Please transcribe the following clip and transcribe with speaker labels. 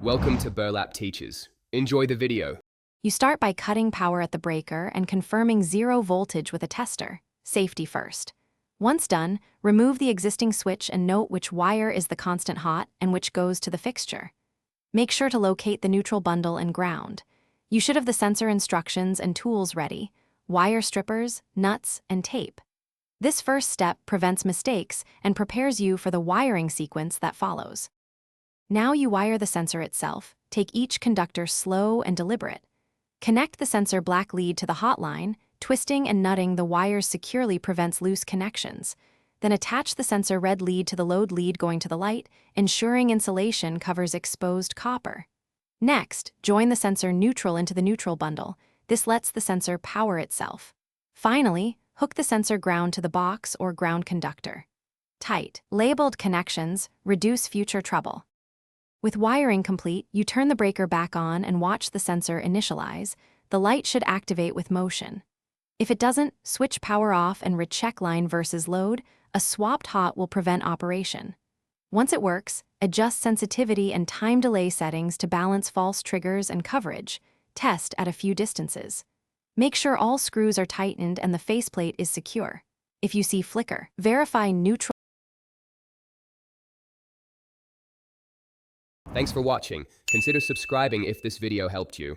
Speaker 1: Welcome to Burlap Teachers. Enjoy the video.
Speaker 2: You start by cutting power at the breaker and confirming 0 voltage with a tester. Safety first. Once done, remove the existing switch and note which wire is the constant hot and which goes to the fixture. Make sure to locate the neutral bundle and ground. You should have the sensor instructions and tools ready: wire strippers, nuts, and tape. This first step prevents mistakes and prepares you for the wiring sequence that follows. Now you wire the sensor itself. Take each conductor slow and deliberate. Connect the sensor black lead to the hot line. Twisting and nutting the wires securely prevents loose connections. Then attach the sensor red lead to the load lead going to the light, ensuring insulation covers exposed copper. Next, join the sensor neutral into the neutral bundle. This lets the sensor power itself. Finally, hook the sensor ground to the box or ground conductor. Tight, labeled connections reduce future trouble. With wiring complete, you turn the breaker back on and watch the sensor initialize. The light should activate with motion. If it doesn't, switch power off and recheck line versus load. A swapped hot will prevent operation. Once it works, adjust sensitivity and time delay settings to balance false triggers and coverage. Test at a few distances. Make sure all screws are tightened and the faceplate is secure. If you see flicker, verify neutral.
Speaker 1: Thanks for watching. Consider subscribing if this video helped you.